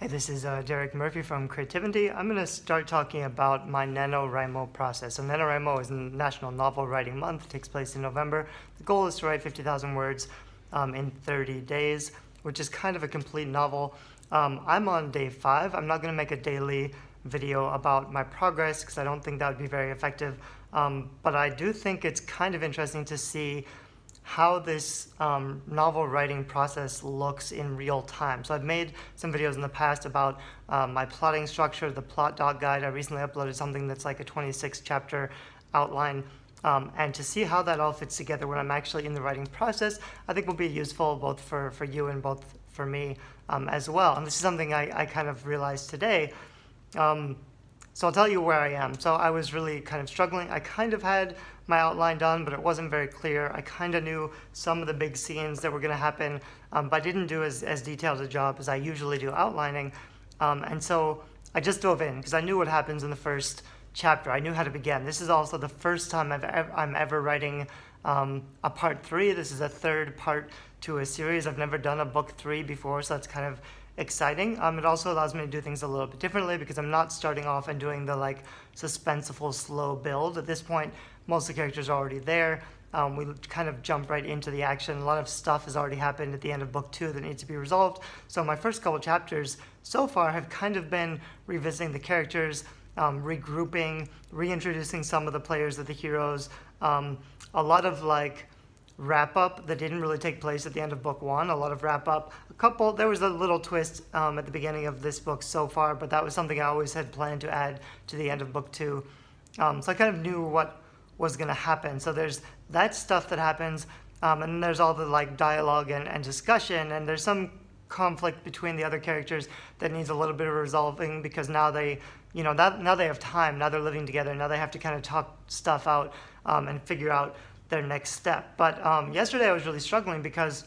Hey, this is Derek Murphy from Creativity. I'm going to start talking about my Nanowrimo process. So Nanowrimo is National Novel Writing Month. It takes place in November. The goal is to write 50,000 words in 30 days, which is kind of a complete novel. I'm on day 5. I'm not going to make a daily video about my progress because I don't think that would be very effective. But I do think it's kind of interesting to see how this novel writing process looks in real time. So I've made some videos in the past about my plotting structure, the plot dot guide. I recently uploaded something that's like a 26 chapter outline. And to see how that all fits together when I'm actually in the writing process, I think will be useful both for you and both for me as well. And this is something I kind of realized today. So I'll tell you where I am. So I was really kind of struggling. I kind of had my outline done, but it wasn't very clear. I kind of knew some of the big scenes that were going to happen, but I didn't do as detailed a job as I usually do outlining. And so I just dove in because I knew what happens in the first chapter. I knew how to begin. This is also the first time I'm ever writing a part 3. This is a third part to a series. I've never done a book 3 before, so that's kind of exciting. It also allows me to do things a little bit differently because I'm not starting off and doing the like suspenseful slow build. At this point, most of the characters are already there. We kind of jump right into the action. A lot of stuff has already happened at the end of book 2 that needs to be resolved. So my first couple chapters so far have kind of been revisiting the characters, regrouping, reintroducing some of the players of the heroes, a lot of like wrap up that didn't really take place at the end of book 1, a lot of wrap up, there was a little twist at the beginning of this book so far, but that was something I always had planned to add to the end of book 2. So I kind of knew what was going to happen. So there's that stuff that happens, and then there's all the like dialogue and discussion, and there's some conflict between the other characters that needs a little bit of resolving because now they, now they have time, now they're living together, now they have to kind of talk stuff out and figure out their next step. But yesterday I was really struggling because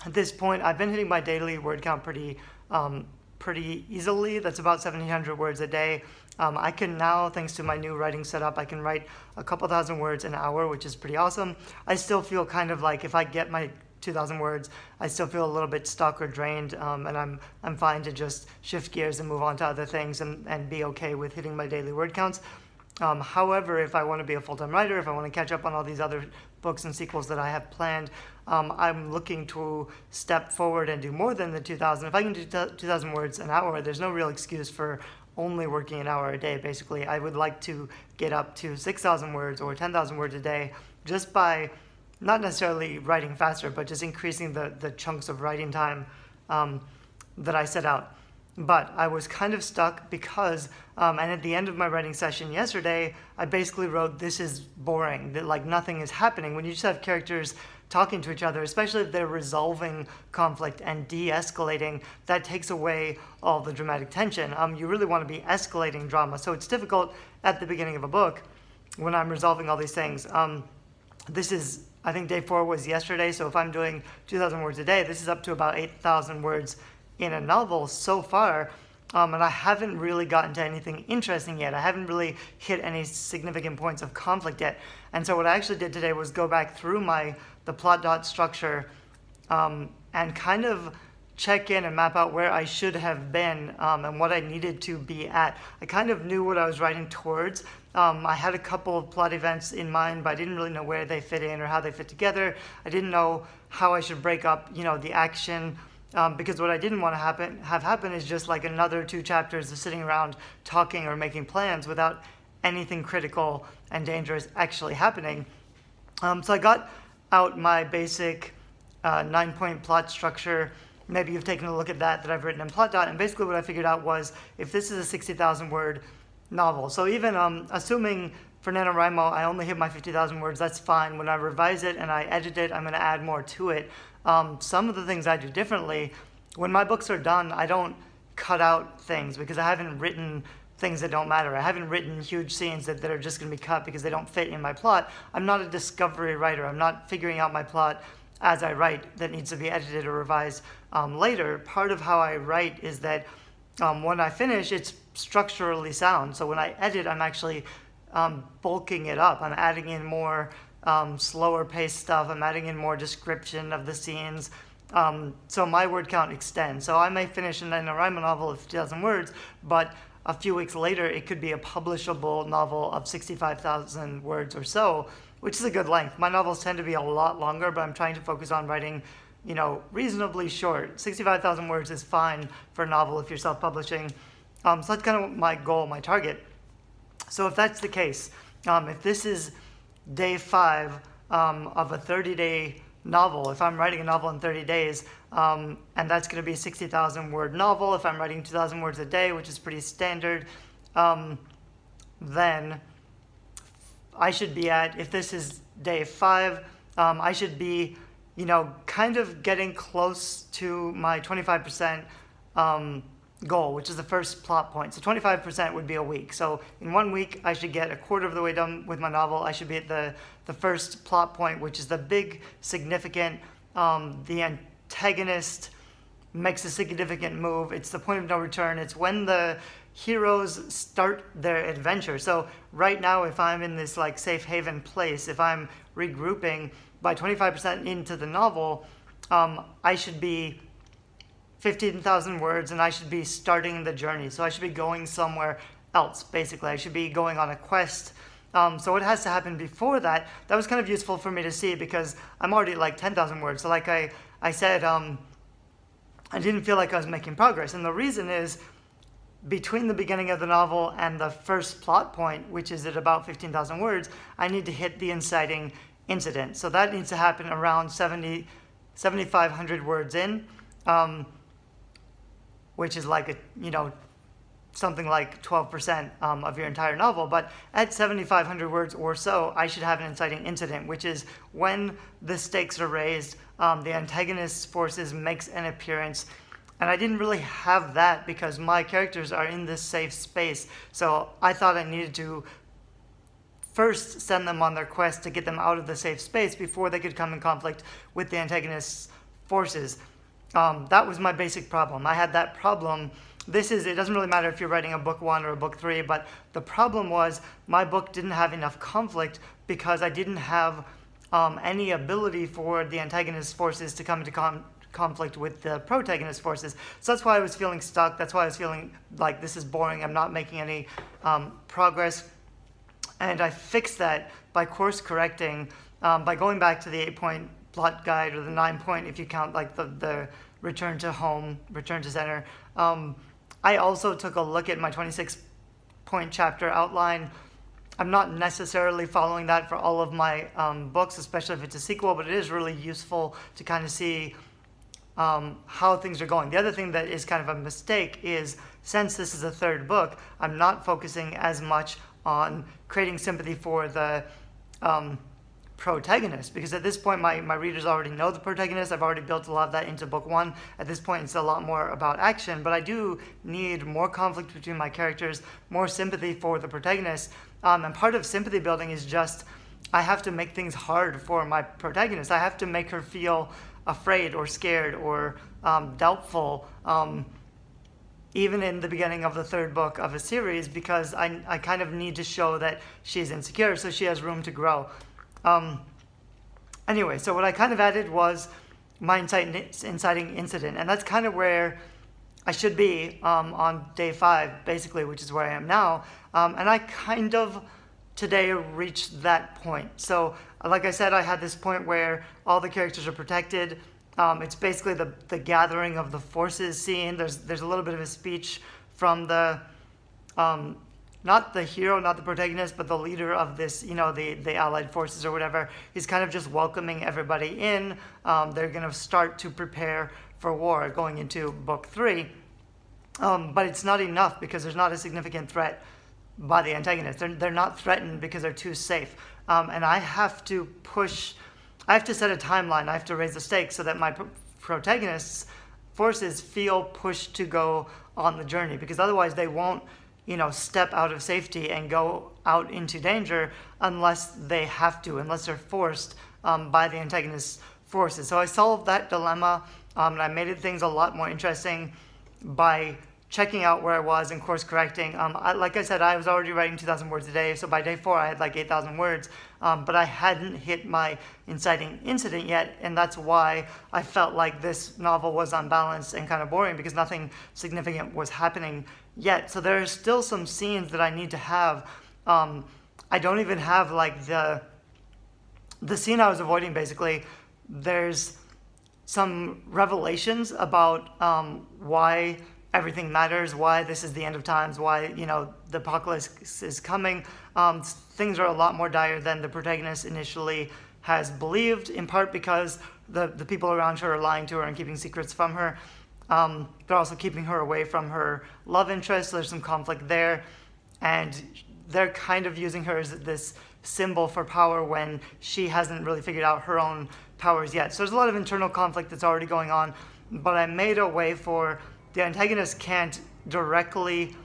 at this point I've been hitting my daily word count pretty easily. That's about 1,700 words a day. I can now, thanks to my new writing setup, I can write a couple thousand words an hour, which is pretty awesome. I still feel kind of like if I get my 2,000 words, I still feel a little bit stuck or drained, and I'm fine to just shift gears and move on to other things and be okay with hitting my daily word counts. However, if I want to be a full-time writer, if I want to catch up on all these other books and sequels that I have planned, I'm looking to step forward and do more than the 2,000. If I can do 2,000 words an hour, there's no real excuse for only working an hour a day. Basically, I would like to get up to 6,000 words or 10,000 words a day just by not necessarily writing faster, but just increasing the chunks of writing time that I set out. But I was kind of stuck because, and at the end of my writing session yesterday, I basically wrote, this is boring, that like nothing is happening. When you just have characters talking to each other, especially if they're resolving conflict and de-escalating, that takes away all the dramatic tension. You really want to be escalating drama. So it's difficult at the beginning of a book when I'm resolving all these things. This is, I think day 4 was yesterday, so if I'm doing 2,000 words a day, this is up to about 8,000 words in a novel so far, and I haven't really gotten to anything interesting yet. I haven't really hit any significant points of conflict yet. And so what I actually did today was go back through the plot dot structure and kind of check in and map out where I should have been and what I needed to be at. I kind of knew what I was writing towards. I had a couple of plot events in mind, but I didn't really know where they fit in or how they fit together. I didn't know how I should break up, the action. Because what I didn't want to have happen is just like another 2 chapters of sitting around talking or making plans without anything critical and dangerous actually happening. So I got out my basic 9-point plot structure. Maybe you've taken a look at that I've written in plot dot, and basically what I figured out was if this is a 60,000 word novel, so even assuming for Nanowrimo I only hit my 50,000 words, that's fine. When I revise it and I edit it, I'm going to add more to it. Some of the things I do differently, when my books are done, I don't cut out things because I haven't written things that don't matter. I haven't written huge scenes that are just going to be cut because they don't fit in my plot. I'm not a discovery writer. I'm not figuring out my plot as I write that needs to be edited or revised later. Part of how I write is that when I finish, it's structurally sound. So when I edit, I'm actually bulking it up. I'm adding in more slower paced stuff. I'm adding in more description of the scenes. So my word count extends. So I may finish a Nanowrimo novel of 50,000 words, but a few weeks later, it could be a publishable novel of 65,000 words or so, which is a good length. My novels tend to be a lot longer, but I'm trying to focus on writing, reasonably short. 65,000 words is fine for a novel if you're self-publishing. So that's kind of my goal, my target. So if that's the case, if this is day 5 of a 30-day novel, if I'm writing a novel in 30 days, and that's going to be a 60,000 word novel, if I'm writing 2,000 words a day, which is pretty standard, then I should be at, if this is day 5, I should be, kind of getting close to my 25% goal, which is the first plot point. So 25% would be a week. So in 1 week, I should get a quarter of the way done with my novel. I should be at the first plot point, which is the big, significant, the antagonist makes a significant move. It's the point of no return. It's when the heroes start their adventure. So right now, if I'm in this like safe haven place, if I'm regrouping by 25% into the novel, I should be 15,000 words and I should be starting the journey. So I should be going somewhere else, basically. I should be going on a quest. So what has to happen before that, that was kind of useful for me to see because I'm already like 10,000 words. So like I said, I didn't feel like I was making progress. And the reason is between the beginning of the novel and the first plot point, which is at about 15,000 words, I need to hit the inciting incident. So that needs to happen around 7,500 words in. Which is like something like 12% of your entire novel. But at 7,500 words or so, I should have an inciting incident, which is when the stakes are raised, the antagonist's forces makes an appearance. And I didn't really have that because my characters are in this safe space. So I thought I needed to first send them on their quest to get them out of the safe space before they could come in conflict with the antagonist's forces. That was my basic problem. I had that problem. It doesn't really matter if you're writing a book 1 or a book 3, but the problem was my book didn't have enough conflict because I didn't have any ability for the antagonist's forces to come into conflict with the protagonist's forces. So that's why I was feeling stuck. That's why I was feeling like this is boring. I'm not making any progress. And I fixed that by course correcting, by going back to the 8-point plot guide or the 9-point if you count like the return to home, return to center. I also took a look at my 26-point chapter outline. I'm not necessarily following that for all of my books, especially if it's a sequel, but it is really useful to kind of see how things are going. The other thing that is kind of a mistake is since this is a 3rd book, I'm not focusing as much on creating sympathy for the protagonist, because at this point my readers already know the protagonist. I've already built a lot of that into book 1. At this point it's a lot more about action, but I do need more conflict between my characters, more sympathy for the protagonist, and part of sympathy building is just I have to make things hard for my protagonist. I have to make her feel afraid or scared or doubtful, even in the beginning of the 3rd book of a series, because I kind of need to show that she's insecure so she has room to grow. Anyway, so what I kind of added was my inciting incident, and that's kind of where I should be on day 5, basically, which is where I am now. And I kind of today reached that point. So, like I said, I had this point where all the characters are protected. It's basically the gathering of the forces scene. There's a little bit of a speech from the not the hero, not the protagonist, but the leader of this, the allied forces or whatever. He's kind of just welcoming everybody in. They're going to start to prepare for war going into book 3. But it's not enough because there's not a significant threat by the antagonist. They're not threatened because they're too safe. And I have to set a timeline. I have to raise the stakes so that my protagonist's forces feel pushed to go on the journey, because otherwise they won't step out of safety and go out into danger unless they have to, unless they're forced by the antagonist's forces. So I solved that dilemma, and I made things a lot more interesting by checking out where I was and course correcting. Like I said, I was already writing 2,000 words a day, so by day 4 I had like 8,000 words, but I hadn't hit my inciting incident yet, and that's why I felt like this novel was unbalanced and kind of boring, because nothing significant was happening yet. So there are still some scenes that I need to have. I don't even have like the scene I was avoiding. Basically, there's some revelations about why everything matters, why this is the end of times, why, you know, the apocalypse is coming. Things are a lot more dire than the protagonist initially has believed, in part because the people around her are lying to her and keeping secrets from her. They're also keeping her away from her love interest, so there's some conflict there. And they're kind of using her as this symbol for power when she hasn't really figured out her own powers yet. So there's a lot of internal conflict that's already going on, but I made a way for the antagonist can't directly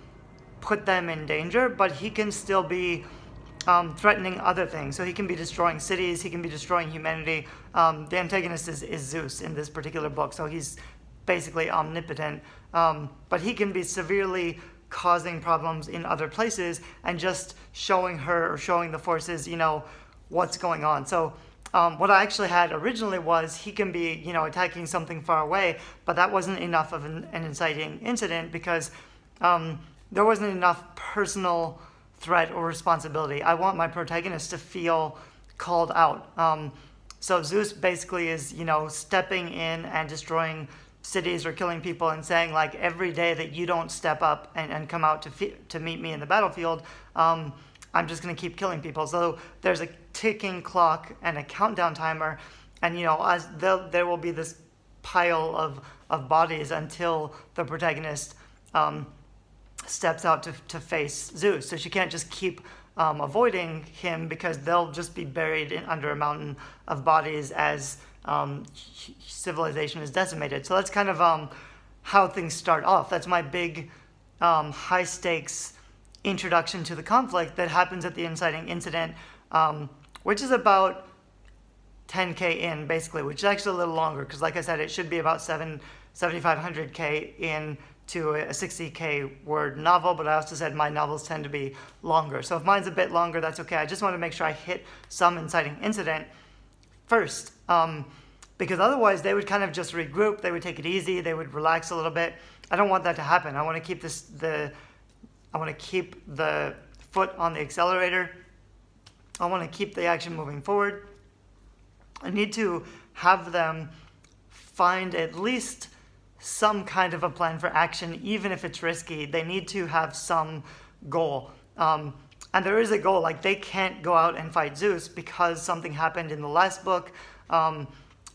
put them in danger, but he can still be threatening other things. So he can be destroying cities, he can be destroying humanity. The antagonist is Zeus in this particular book, so he's basically omnipotent, but he can be severely causing problems in other places and just showing her, or showing the forces, you know, what's going on. So what I actually had originally was he can be, you know, attacking something far away, but that wasn't enough of an inciting incident, because there wasn't enough personal threat or responsibility. I want my protagonist to feel called out. So Zeus basically is, you know, stepping in and destroying cities or killing people and saying, like, every day that you don't step up and come out to meet me in the battlefield, I'm just going to keep killing people. So there's a ticking clock and a countdown timer, and, you know, as there will be this pile of bodies until the protagonist steps out to face Zeus. So she can't just keep avoiding him, because they'll just be buried under a mountain of bodies as civilization is decimated. So that's kind of how things start off. That's my big high stakes introduction to the conflict that happens at the inciting incident, which is about 10K in, basically, which is actually a little longer, because like I said, it should be about 7,500K in to a 60K word novel, but I also said my novels tend to be longer. So if mine's a bit longer, that's okay. I just want to make sure I hit some inciting incident first, because otherwise they would kind of just regroup, they would take it easy, they would relax a little bit. I don't want that to happen. I want to keep the foot on the accelerator. I want to keep the action moving forward. I need to have them find at least some kind of a plan for action, even if it's risky. They need to have some goal. And there is a goal, like they can't go out and fight Zeus because something happened in the last book.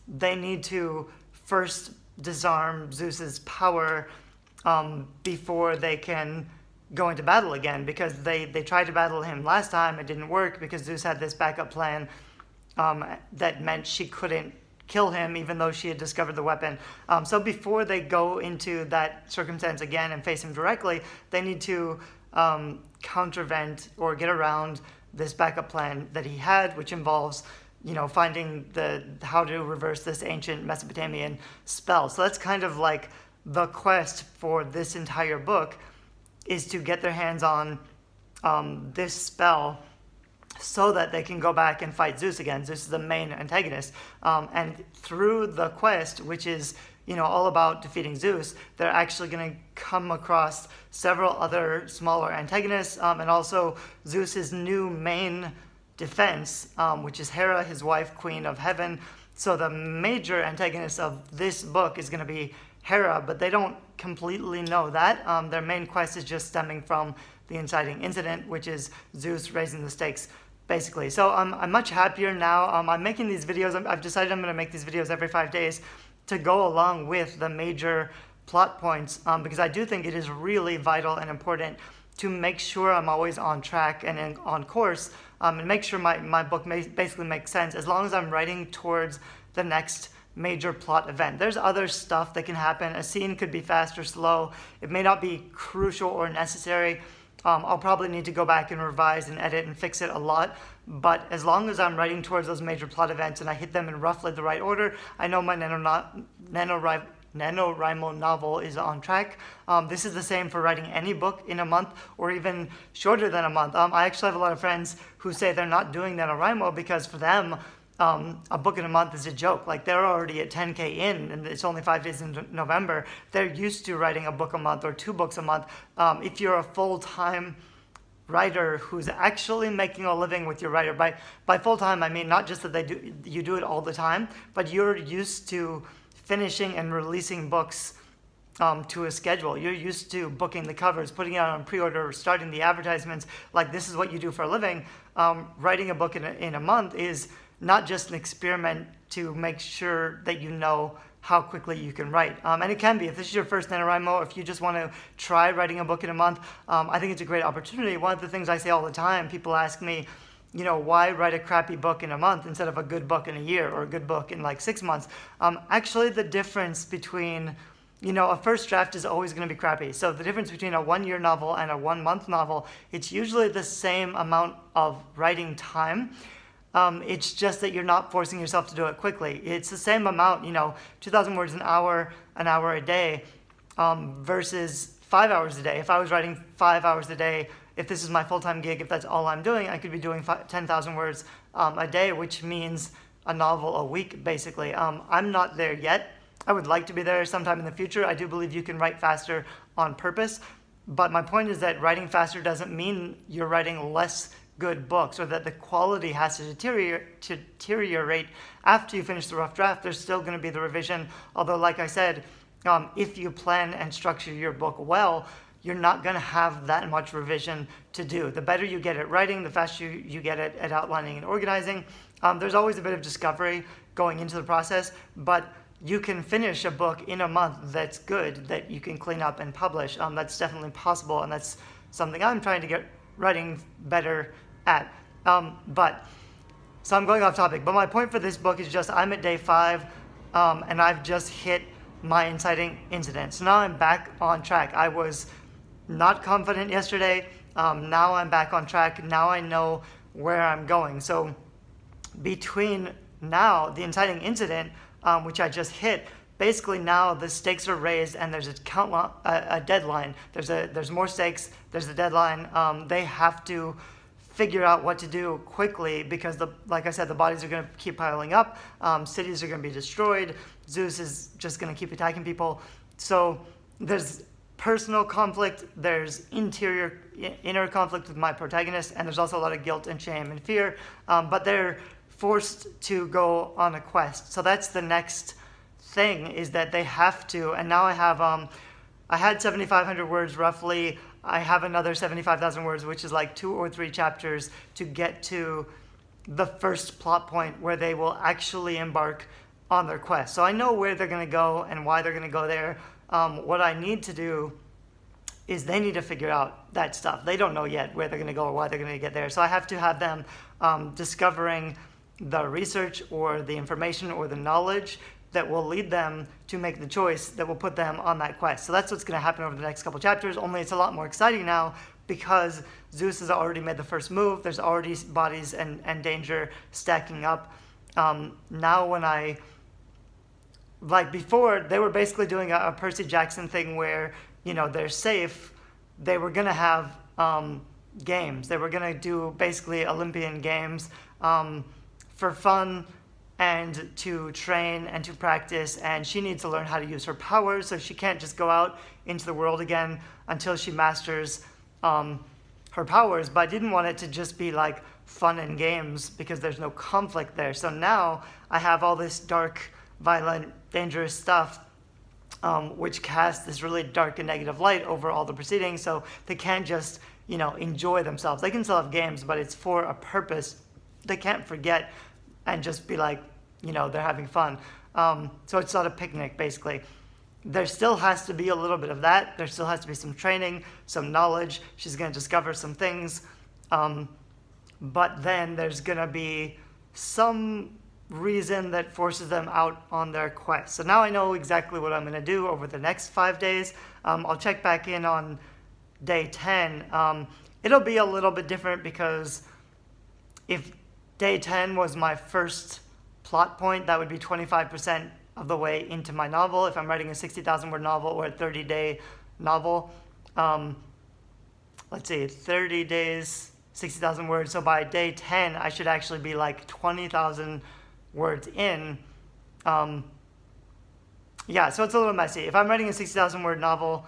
They need to first disarm Zeus's power before they can go into battle again, because they tried to battle him last time. It didn't work because Zeus had this backup plan that meant she couldn't kill him even though she had discovered the weapon. So before they go into that circumstance again and face him directly, they need to countervent or get around this backup plan that he had, which involves, you know, finding how to reverse this ancient Mesopotamian spell. So that's kind of like the quest for this entire book, is to get their hands on this spell so that they can go back and fight Zeus again. Zeus is the main antagonist. And through the quest, which is, you know, all about defeating Zeus, they're actually going to come across several other smaller antagonists, and also Zeus's new main defense, which is Hera, his wife, queen of heaven. So the major antagonist of this book is going to be Hera, but they don't completely know that. Their main quest is just stemming from the inciting incident, which is Zeus raising the stakes, basically. So I'm much happier now. I'm making these videos. I've decided I'm going to make these videos every 5 days to go along with the major plot points, because I do think it is really vital and important to make sure I'm always on track and on course, and make sure my book basically makes sense as long as I'm writing towards the next major plot event. There's other stuff that can happen. A scene could be fast or slow. It may not be crucial or necessary. I'll probably need to go back and revise and edit and fix it a lot, but as long as I'm writing towards those major plot events and I hit them in roughly the right order, I know my Nanowrimo novel is on track. This is the same for writing any book in a month or even shorter than a month. I actually have a lot of friends who say they're not doing Nanowrimo because for them, a book in a month is a joke. Like they're already at 10K in and it's only 5 days in November. They're used to writing a book a month or 2 books a month. If you're a full-time writer who's actually making a living with your writer, by full-time I mean not just that you do it all the time, but you're used to finishing and releasing books to a schedule. You're used to booking the covers, putting it out on pre-order, starting the advertisements. Like this is what you do for a living. Writing a book in a month is not just an experiment to make sure that you know how quickly you can write. And it can be. If this is your first Nanowrimo, if you just want to try writing a book in a month, I think it's a great opportunity. One of the things I say all the time, people ask me, you know, why write a crappy book in a month instead of a good book in a year or a good book in like 6 months? Actually, the difference between, you know, a first draft is always going to be crappy. So the difference between a 1-year novel and a 1-month novel, it's usually the same amount of writing time. It's just that you're not forcing yourself to do it quickly. It's the same amount, you know, 2,000 words an hour a day, versus 5 hours a day. If I was writing 5 hours a day, if this is my full-time gig, if that's all I'm doing, I could be doing 10,000 words a day, which means a novel a week, basically. I'm not there yet. I would like to be there sometime in the future. I do believe you can write faster on purpose. But my point is that writing faster doesn't mean you're writing less good books or that the quality has to deteriorate after you finish the rough draft. There's still going to be the revision. Although, like I said, if you plan and structure your book well, you're not going to have that much revision to do. The better you get at writing, the faster you get at outlining and organizing. There's always a bit of discovery going into the process, but you can finish a book in a month that's good, that you can clean up and publish. That's definitely possible, and that's something I'm trying to get writing better at. So I'm going off topic, but my point for this book is just I'm at day 5, and I've just hit my inciting incident. So now I'm back on track. I was not confident yesterday. Now I'm back on track. Now I know where I'm going. So between now, the inciting incident, which I just hit, basically now the stakes are raised and there's a deadline. There's more stakes. There's a deadline. They have to figure out what to do quickly because, like I said, the bodies are going to keep piling up. Cities are going to be destroyed. Zeus is just going to keep attacking people. So there's personal conflict. There's inner conflict with my protagonist, and there's also a lot of guilt and shame and fear. But they're forced to go on a quest. So that's the next thing, is that they have to. And now I have I had 7,500 words roughly. I have another 75,000 words, which is like 2 or 3 chapters to get to the first plot point where they will actually embark on their quest. So I know where they're going to go and why they're going to go there. What I need to do is they need to figure out that stuff. They don't know yet where they're going to go or why they're going to get there. So I have to have them discovering the research or the information or the knowledge that will lead them to make the choice that will put them on that quest. So that's what's going to happen over the next couple chapters, only it's a lot more exciting now because Zeus has already made the first move. There's already bodies and danger stacking up. Now when like before, they were basically doing a Percy Jackson thing where, you know, they're safe. They were going to have games. They were going to do basically Olympian games for fun and to train and to practice, and she needs to learn how to use her powers, so she can't just go out into the world again until she masters her powers. But I didn't want it to just be like fun and games because there's no conflict there. So now I have all this dark, violent, dangerous stuff which casts this really dark and negative light over all the proceedings, so they can't just, you know, enjoy themselves. They can still have games, but it's for a purpose. They can't forget and just be like, you know, they're having fun. So it's not a picnic, basically. There still has to be a little bit of that. There still has to be some training, some knowledge. She's going to discover some things. But then there's going to be some reason that forces them out on their quest. So now I know exactly what I'm going to do over the next 5 days. I'll check back in on day 10. It'll be a little bit different because if day 10 was my first plot point, that would be 25% of the way into my novel. If I'm writing a 60,000 word novel or a 30-day novel, let's see, 30 days, 60,000 words. So by day 10, I should actually be like 20,000 words in. Yeah, so it's a little messy. If I'm writing a 60,000 word novel,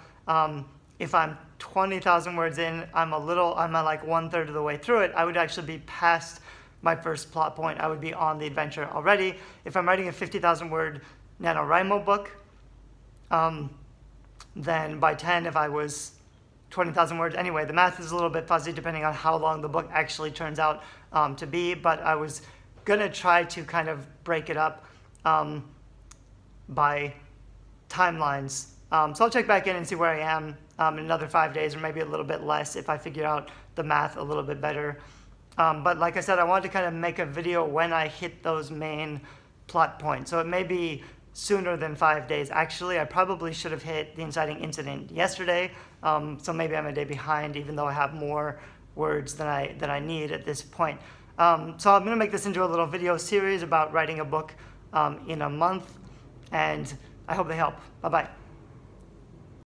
if I'm 20,000 words in, I'm like 1/3 of the way through it. I would actually be past my first plot point. I would be on the adventure already. If I'm writing a 50,000 word Nanowrimo book, then by 10, if I was 20,000 words, anyway, the math is a little bit fuzzy depending on how long the book actually turns out to be, but I was gonna try to kind of break it up by timelines. So I'll check back in and see where I am in another 5 days, or maybe a little bit less if I figure out the math a little bit better. But like I said, I wanted to kind of make a video when I hit those main plot points. So it may be sooner than 5 days. Actually, I probably should have hit the inciting incident yesterday. So maybe I'm a day behind, even though I have more words than I need at this point. So I'm gonna make this into a little video series about writing a book in a month, and I hope they help. Bye-bye.